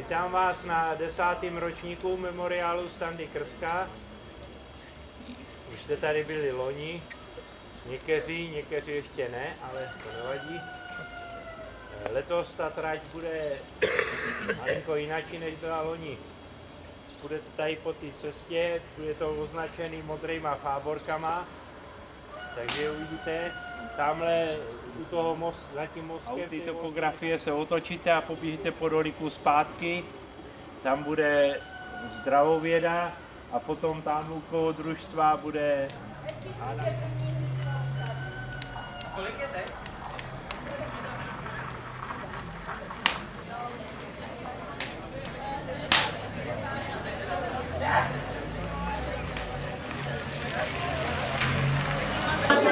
Vítám vás na 10. ročníku memoriálu Standy Krska. Už jste tady byli loni, někteří ještě ne, ale to nevadí. Letos ta trať bude malinko jináčí, než byla loni. Budete tady po té cestě, bude to označený modrýma fáborkama, takže uvidíte, tamhle u toho za tím mostem, ty topografie se otočíte a poběžíte po dolíku zpátky, tam bude zdravověda a potom tam u koho družstva bude... Kolik je teď?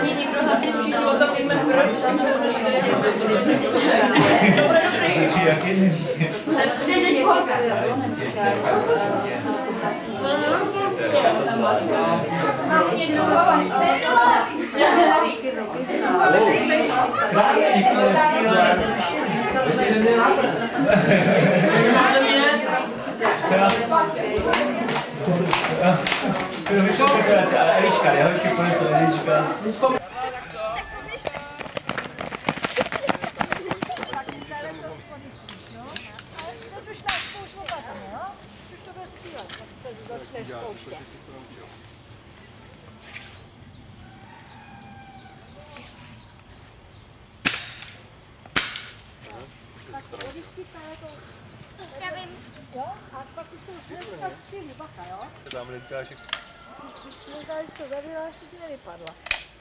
Není někdo hlasit, všichni o tom víme, proč. Ale Eliška, já ještě ponesl Eliška. A pak už to dneska střílí, bacha, jo? Tam říkáš, Když možná, když to zavírá, ještě ti nevypadla.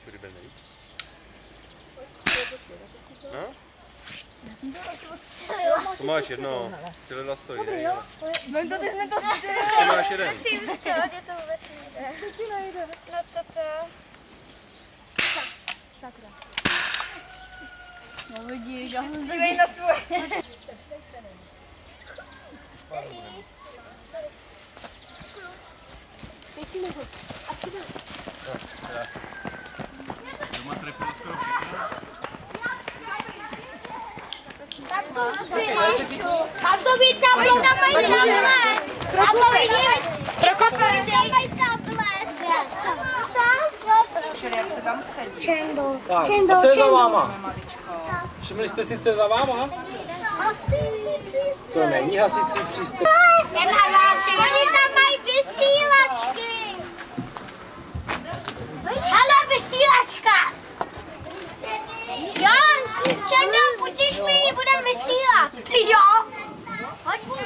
kudy byl nejít? No? To máš jedno, celé stojí. Dobrý, jo? Vem to, ty jsme to střeli. Ty máš jeden. Musím to, je to vůbec nejde. To ti nejde. No toto. Sakra. No vidíš, já jsem dívej na svoje. Pěti nebo. A ty jde. Doma trefil skoro všechno. Tam jsou víc tablet, tam mají tablet. A to vidím. Prokopovice mají tablet. Čili jak se tam sedí. Tak, a co je za váma? Všimli jste si, co je za váma? Hasicí přístroj. To není hasicí přístroj. Jen hráči, oni tam mají vysílačky. Hele, vysílačka. Jon, Čendo, učiš mi ji, budem vysílat. Jo. Hoď mu.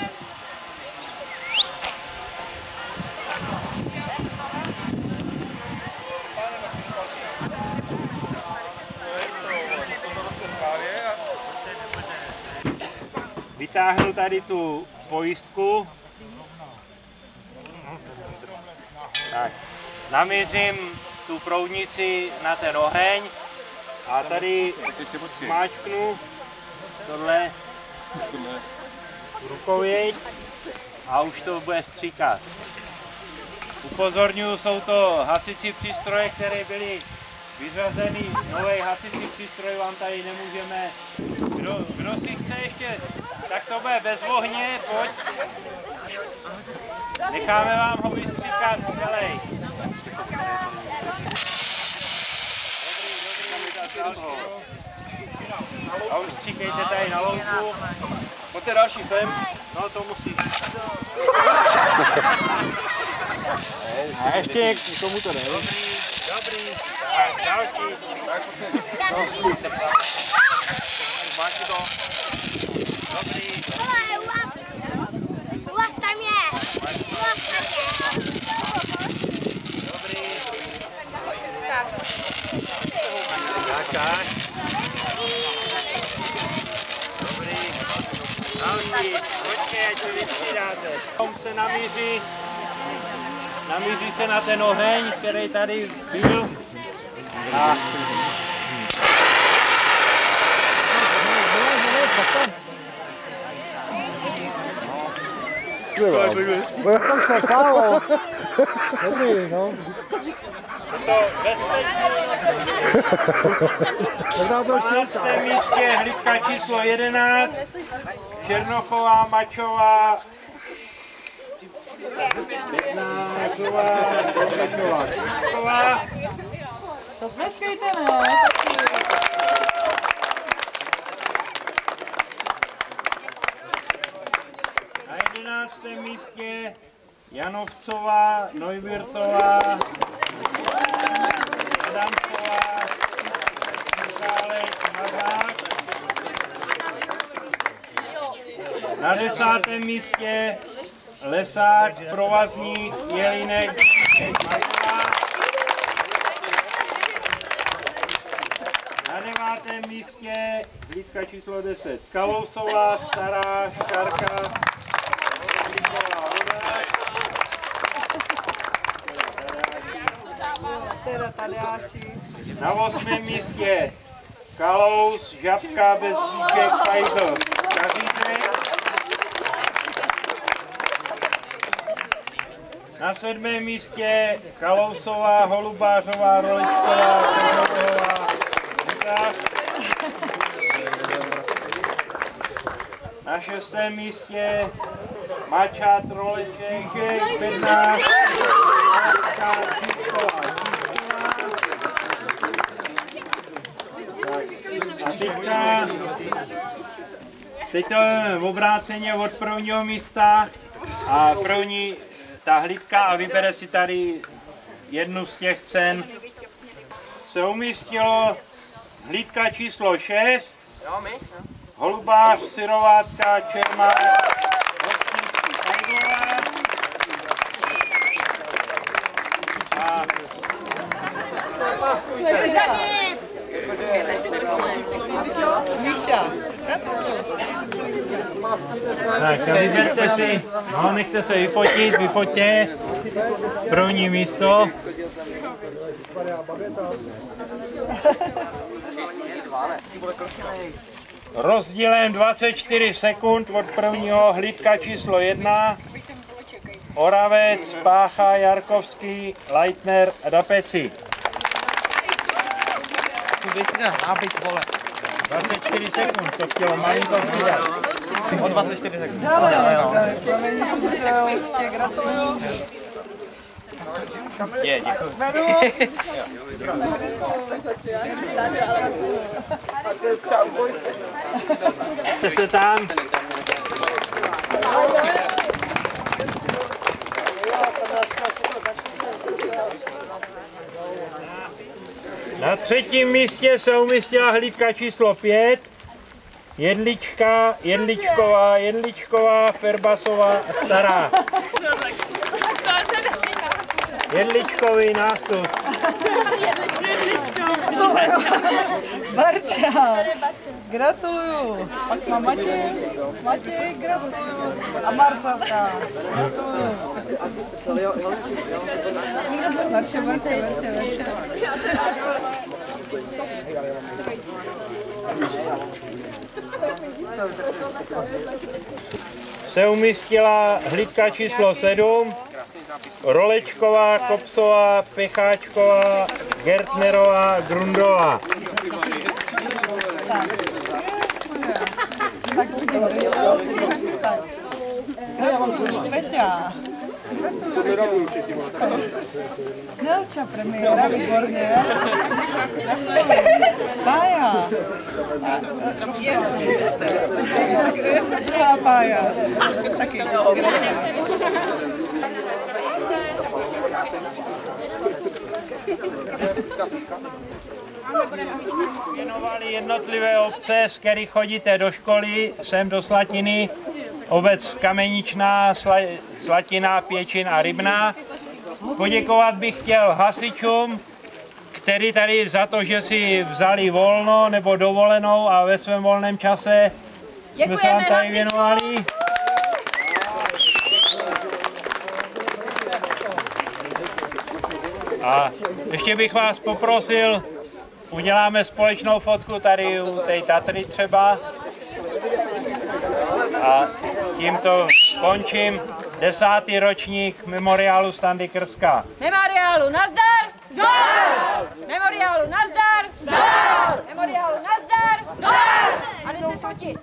Vytáhnu tady tu pojistku. Tak, naměřím tu proudnici na ten oheň a tady máčknu tohle rukověď a už to bude stříkat. Upozorňuji, jsou to hasicí přístroje, které byly vyřazeny. Nový hasicí přístroj vám tady nemůžeme. Kdo si chce ještě, tak to bude bez ohně, pojď. Necháme vám ho vystříkat celý. A už stříkejte tady na louku. Pojďte další sem. No to musí. A ještě k tomu to jde. Dobrý. Tak, další. Máš to? Dobrý. U vás tam je. Dobrý. Dobrý. Další. Pojďte, ať se vystřídáte. Tom se namíří se na ten oheň, který tady byl. A Děkuji vám. Tak se pálo. Dobrý, no. Na 12. místě hlídka číslo 11, Černochová, Mačová, To tleskejte, ne? Na 11. místě Janovcová, Neuwirtová, Adamková, Mikálek, Mazák. Na 10. místě Lesák, Provazník, Jelínek, Mazová. Na 9. místě hlídka číslo 10 Kalousová, Stará, Šárka, na 8. místě Kalous, Žabka, Bezdíček, Pajzl, Kařízek. Na 7. místě Kalousová, Holubářová, Roličková, Kožolová, Vytáh. Na 6. místě Mačát, Roleček, Bednář, a teď to je v obráceně od prvního místa a první ta hlídka a vybere si tady jednu z těch cen. Se umístilo hlídka číslo 6, Holubář, Syrovátka, Čermák, Hostnický, Kajdlová. A tak, to vyberte si, no, nechte se vyfotit, vyfoťte první místo. Rozdílem 24 sekund od prvního hlídka číslo 1, Oravec, Pácha, Jarkovský, Leitner a Dapeci. 24 sekund, to chtělo malinko přidat. O 24 sekund. Určitě gratuluju. Je, děkuji. Jste se tam? Na 3. místě se umístila hlídka číslo 5, Jedlička, Jedličková, Jedličková, Ferbasová a Stará. Jedličkový nástup. Barča, gratuluju. Pak má Matěj, gratuluju. A Marcelka, gratuluju. Barča. Se umístila hlídka číslo 7, Rolečková, Kopsová, Pecháčková, Gertnerová, Grundová. Peťa. Nelča premiéra, výborně. Pája. Druhá Pája. Taky. Věnovali jednotlivé obce, z kterých chodíte do školy, sem do Slatiny, obec Kameničná, Slatina, Pěčín a Rybná. Poděkovat bych chtěl hasičům, kteří tady za to, že si vzali volno nebo dovolenou a ve svém volném čase jsme se vám tady věnovali. A ještě bych vás poprosil, uděláme společnou fotku tady u té Tatry třeba. A tímto končím 10. ročník memoriálu Standy Krska. Memoriálu nazdar! Zdar! Memoriálu nazdar! Zdar! Memoriálu nazdar! Zdar! A jde se fotit.